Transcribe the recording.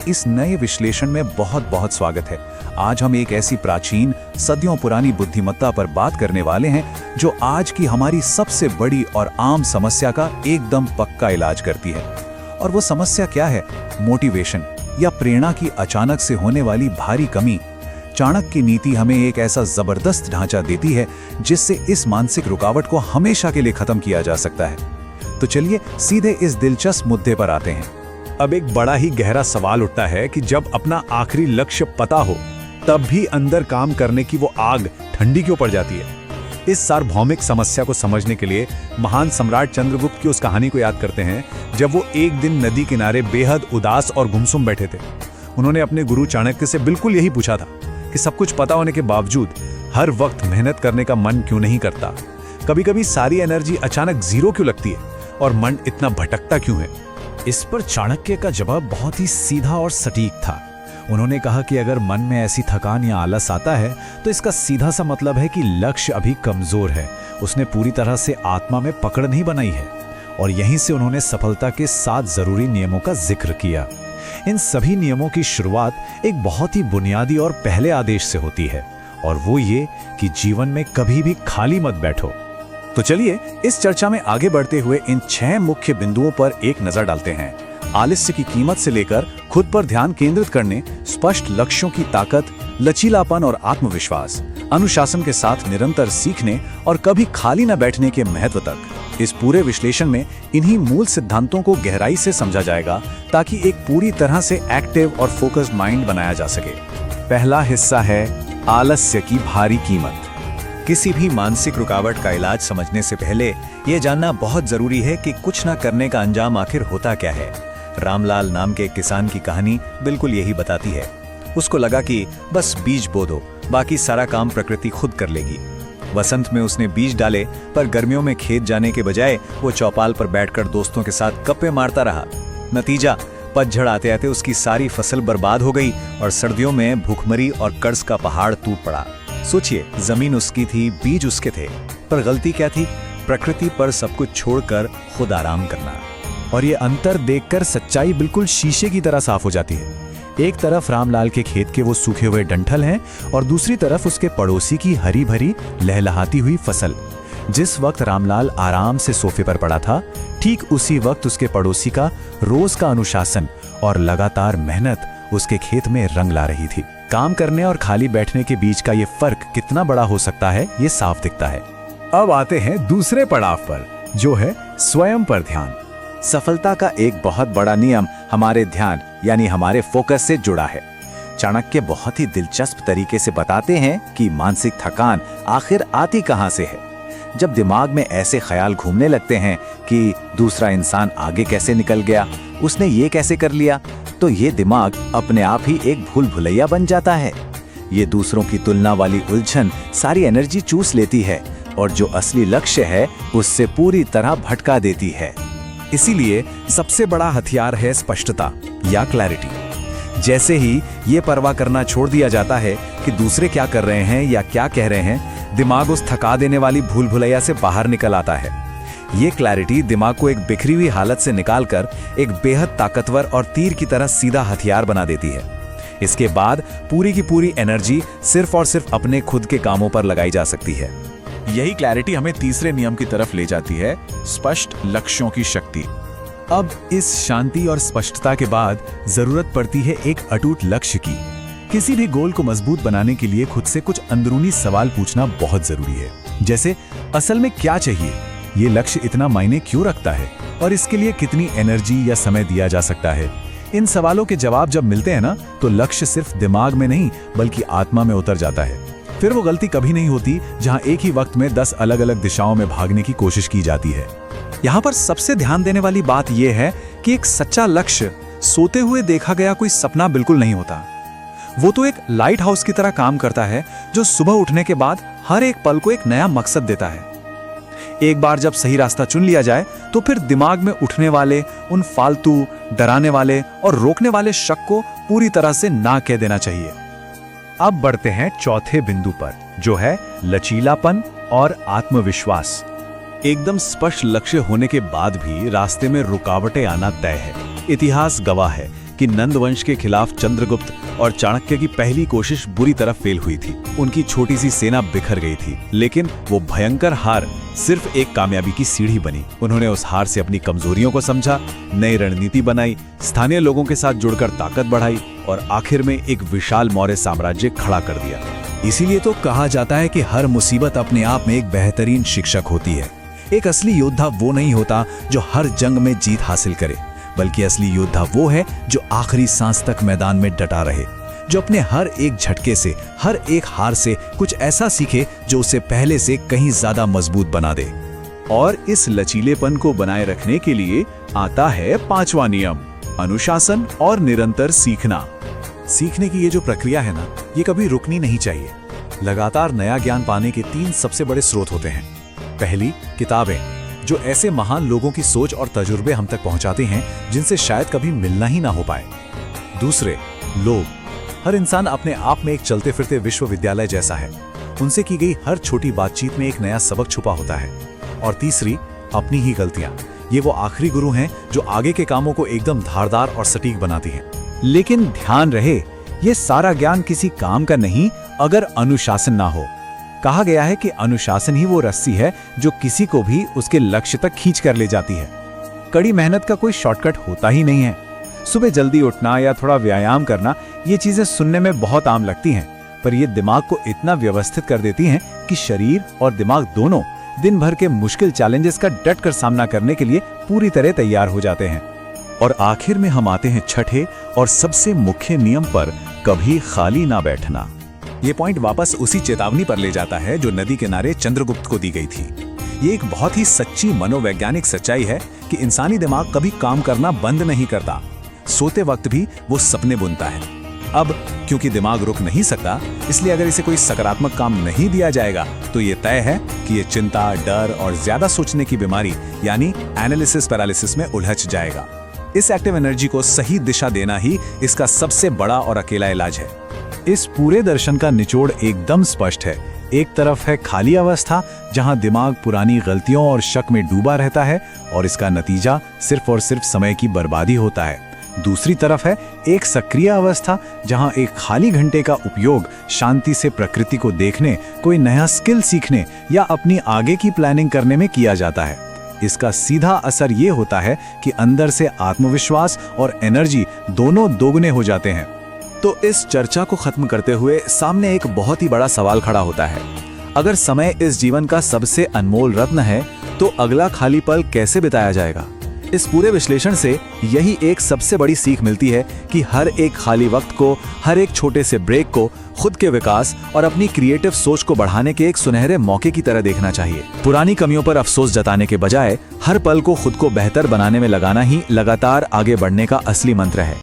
इस नए विश्लेषण में बहुत बहुत स्वागत है। आज हम एक ऐसी प्राचीन सदियों पुरानी बुद्धिमत्ता पर बात करने वाले हैं जो आज की हमारी सबसे बड़ी और आम समस्या का एकदम पक्का इलाज करती है। और वो समस्या क्या है? मोटिवेशन या प्रेरणा की अचानक से होने वाली भारी कमी। चाणक्य की नीति हमें एक ऐसा जबरदस्त ढांचा देती है जिससे इस मानसिक रुकावट को हमेशा के लिए खत्म किया जा सकता है। तो चलिए सीधे इस दिलचस्प मुद्दे पर आते हैं। अब एक बड़ा ही गहरा सवाल उठता है कि जब अपना आखिरी लक्ष्य पता हो तब भी अंदर काम करने की वो आग ठंडी क्यों पड़ जाती है। इस सार्वभौमिक समस्या को समझने के लिए महान सम्राट चंद्रगुप्त की उस कहानी को याद करते हैं जब वो एक दिन नदी किनारे बेहद उदास और गुमसुम बैठे थे। उन्होंने अपने गुरु चाणक्य से बिल्कुल यही पूछा था कि सब कुछ पता होने के बावजूद हर वक्त मेहनत करने का मन क्यों नहीं करता। कभी कभी सारी एनर्जी अचानक जीरो क्यों लगती है और मन इतना भटकता क्यों है। इस पर चाणक्य का जवाब बहुत ही सीधा और सटीक था। उन्होंने कहा कि अगर मन में ऐसी थकान या आलस आता है तो इसका सीधा सा मतलब है कि लक्ष्य अभी कमजोर है, उसने पूरी तरह से आत्मा में पकड़ नहीं बनाई है। और यहीं से उन्होंने सफलता के 7 जरूरी नियमों का जिक्र किया। इन सभी नियमों की शुरुआत एक बहुत ही बुनियादी और पहले आदेश से होती है, और वो ये कि जीवन में कभी भी खाली मत बैठो। तो चलिए इस चर्चा में आगे बढ़ते हुए इन 6 मुख्य बिंदुओं पर एक नजर डालते हैं। आलस्य की कीमत से लेकर खुद पर ध्यान केंद्रित करने, स्पष्ट लक्ष्यों की ताकत, लचीलापन और आत्मविश्वास, अनुशासन के साथ निरंतर सीखने और कभी खाली न बैठने के महत्व तक। इस पूरे विश्लेषण में इन्हीं मूल सिद्धांतों को गहराई से समझा जाएगा ताकि एक पूरी तरह से एक्टिव और फोकस्ड माइंड बनाया जा सके। पहला हिस्सा है आलस्य की भारी कीमत। किसी भी मानसिक रुकावट का इलाज समझने से पहले यह जानना बहुत जरूरी है कि कुछ न करने का अंजाम आखिर होता क्या है। रामलाल नाम के एक किसान की कहानी बिल्कुल यही बताती है। उसको लगा कि बस बीज बो दो, बाकी सारा काम प्रकृति खुद कर लेगी। वसंत में उसने बीज डाले, पर गर्मियों में खेत जाने के बजाय वो चौपाल पर बैठकर दोस्तों के साथ गप्पे मारता रहा। नतीजा, पतझड़ आते आते उसकी सारी फसल बर्बाद हो गई और सर्दियों में भूखमरी और कर्ज का पहाड़ टूट पड़ा। सोचिए, जमीन उसकी थी, बीज उसके थे, पर गलती क्या थी? प्रकृति पर सब कुछ छोड़कर खुद आराम करना। और ये अंतर देखकर सच्चाई बिल्कुल शीशे की तरह साफ हो जाती है। एक तरफ रामलाल के खेत के वो सूखे हुए डंठल हैं और दूसरी तरफ उसके पड़ोसी की हरी भरी लहलहाती हुई फसल। जिस वक्त रामलाल आराम से सोफे पर पड़ा था, ठीक उसी वक्त उसके पड़ोसी का रोज का अनुशासन और लगातार मेहनत उसके खेत में रंग ला रही थी। काम करने और खाली बैठने के बीच का ये फर्क कितना बड़ा हो सकता है, ये साफ दिखता है। अब आते हैं दूसरे पड़ाव पर, जो है स्वयं पर ध्यान। सफलता का एक बहुत बड़ा नियम हमारे ध्यान यानी हमारे फोकस से जुड़ा है। चाणक्य बहुत ही दिलचस्प तरीके से बताते हैं कि मानसिक थकान आखिर आती कहां से है। जब दिमाग में ऐसे ख्याल घूमने लगते हैं कि दूसरा इंसान आगे कैसे निकल गया, उसने ये कैसे कर लिया, तो ये दिमाग अपने आप ही एक भूल भुलैया बन जाता है। ये दूसरों की तुलना वाली उलझन सारी एनर्जी चूस लेती है और जो असली लक्ष्य है उससे पूरी तरह भटका देती है। इसीलिए सबसे बड़ा हथियार है स्पष्टता या क्लैरिटी। जैसे ही ये परवाह करना छोड़ दिया जाता है कि दूसरे क्या कर रहे हैं या क्या कह रहे हैं, दिमाग उस थका देने वाली भूल भुलैया से बाहर निकल आता है। ये क्लैरिटी दिमाग को एक बिखरी हुई हालत से निकालकर एक बेहद ताकतवर और तीर की तरह सीधा हथियार बना देती है। इसके बाद पूरी की पूरी एनर्जी सिर्फ और सिर्फ अपने खुद के कामों पर लगाई जा सकती है। यही क्लैरिटी हमें तीसरे नियम की तरफ ले जाती है, स्पष्ट लक्ष्यों की शक्ति। अब इस शांति और स्पष्टता के बाद जरूरत पड़ती है एक अटूट लक्ष्य की। किसी भी गोल को मजबूत बनाने के लिए खुद से कुछ अंदरूनी सवाल पूछना बहुत जरूरी है। जैसे, असल में क्या चाहिए? ये लक्ष्य इतना मायने क्यों रखता है? और इसके लिए कितनी एनर्जी या समय दिया जा सकता है? इन सवालों के जवाब जब मिलते हैं ना, तो लक्ष्य सिर्फ दिमाग में नहीं बल्कि आत्मा में उतर जाता है। फिर वो गलती कभी नहीं होती जहां एक ही वक्त में 10 अलग अलग दिशाओं में भागने की कोशिश की जाती है। यहाँ पर सबसे ध्यान देने वाली बात यह है कि एक सच्चा लक्ष्य सोते हुए देखा गया कोई सपना बिल्कुल नहीं होता। वो तो एक लाइट हाउस की तरह काम करता है जो सुबह उठने के बाद हर एक पल को एक नया मकसद देता है। एक बार जब सही रास्ता चुन लिया जाए तो फिर दिमाग में उठने वाले उन फालतू, डराने वाले और रोकने वाले शक को पूरी तरह से ना कह देना चाहिए। अब बढ़ते हैं चौथे बिंदु पर, जो है लचीलापन और आत्मविश्वास। एकदम स्पष्ट लक्ष्य होने के बाद भी रास्ते में रुकावटें आना तय है। इतिहास गवाह है कि नंद वंश के खिलाफ चंद्रगुप्त और चाणक्य की पहली कोशिश बुरी तरह फेल हुई थी। उनकी छोटी सी सेना बिखर गई थी, लेकिन वो भयंकर हार सिर्फ एक कामयाबी की सीढ़ी बनी। उन्होंने उस हार से अपनी कमजोरियों को समझा, नई रणनीति बनाई, स्थानीय लोगों के साथ जुड़कर ताकत बढ़ाई और आखिर में एक विशाल मौर्य साम्राज्य खड़ा कर दिया। इसीलिए तो कहा जाता है कि हर मुसीबत अपने आप में एक बेहतरीन शिक्षक होती है। एक असली योद्धा वो नहीं होता जो हर जंग में जीत हासिल करे, बल्कि असली योद्धा वो है जो आखिरी सांस तक मैदान में डटा रहे, जो अपने हर एक झटके से, हर एक हार से कुछ ऐसा सीखे जो उसे पहले से कहीं ज्यादा मजबूत बना दे। और इस लचीलेपन को बनाए रखने के लिए आता है 5वां नियम, अनुशासन और निरंतर सीखना। सीखने की ये जो प्रक्रिया है ना, ये कभी रुकनी नहीं चाहिए। लगातार नया ज्ञान पाने के 3 सबसे बड़े स्रोत होते हैं। पहली, किताबें, जो ऐसे महान लोगों की सोच और तजुर्बे हम तक पहुंचाते हैं जिनसे शायद कभी मिलना ही ना हो पाए। दूसरे, लोग। हर इंसान अपने आप में एक चलते फिरते विश्वविद्यालय जैसा है। उनसे की गई हर छोटी बातचीत में एक नया सबक छुपा होता है। और तीसरी, अपनी ही गलतियां। ये वो आखिरी गुरु हैं जो आगे के कामों को एकदम धारदार और सटीक बनाती हैं। लेकिन ध्यान रहे, ये सारा ज्ञान किसी काम का नहीं अगर अनुशासन ना हो। कहा गया है कि अनुशासन ही वो रस्सी है जो किसी को भी उसके लक्ष्य तक खींच कर ले जाती है। कड़ी मेहनत का कोई शॉर्टकट होता ही नहीं है। सुबह जल्दी उठना या थोड़ा व्यायाम करना, ये चीजें सुनने में बहुत आम लगती हैं, पर ये दिमाग को इतना व्यवस्थित कर देती हैं कि शरीर और दिमाग दोनों दिन भर के मुश्किल चैलेंजेस का डट कर सामना करने के लिए पूरी तरह तैयार हो जाते हैं। और आखिर में हम आते हैं छठे और सबसे मुख्य नियम पर, कभी खाली ना बैठना। ये पॉइंट वापस उसी चेतावनी पर ले जाता है जो नदी किनारे चंद्रगुप्त को दी गई थी। ये एक बहुत ही सच्ची मनोवैज्ञानिक सच्चाई है कि इंसानी दिमाग कभी काम करना बंद नहीं करता। सोते वक्त भी वो सपने बुनता है। अब क्योंकि दिमाग रुक नहीं सकता, इसलिए अगर इसे कोई सकारात्मक काम नहीं दिया जाएगा तो ये तय है कि ये चिंता, डर और ज्यादा सोचने की बीमारी यानी एनालिसिस पैरालिसिस में उलझ जाएगा। इस एक्टिव एनर्जी को सही दिशा देना ही इसका सबसे बड़ा और अकेला इलाज है। इस पूरे दर्शन का निचोड़ एकदम स्पष्ट है। एक तरफ है खाली अवस्था, जहां दिमाग पुरानी गलतियों और शक में डूबा रहता है और इसका नतीजा सिर्फ और सिर्फ समय की बर्बादी होता है। दूसरी तरफ है एक सक्रिय अवस्था, जहां एक खाली घंटे का उपयोग शांति से प्रकृति को देखने, कोई नया स्किल सीखने या अपनी आगे की प्लानिंग करने में किया जाता है। इसका सीधा असर ये होता है कि अंदर से आत्मविश्वास और एनर्जी दोनों दोगुने हो जाते हैं। तो इस चर्चा को खत्म करते हुए सामने एक बहुत ही बड़ा सवाल खड़ा होता है। अगर समय इस जीवन का सबसे अनमोल रत्न है, तो अगला खाली पल कैसे बिताया जाएगा? इस पूरे विश्लेषण से यही एक सबसे बड़ी सीख मिलती है कि हर एक खाली वक्त को, हर एक छोटे से ब्रेक को खुद के विकास और अपनी क्रिएटिव सोच को बढ़ाने के एक सुनहरे मौके की तरह देखना चाहिए। पुरानी कमियों पर अफसोस जताने के बजाय हर पल को खुद को बेहतर बनाने में लगाना ही लगातार आगे बढ़ने का असली मंत्र है।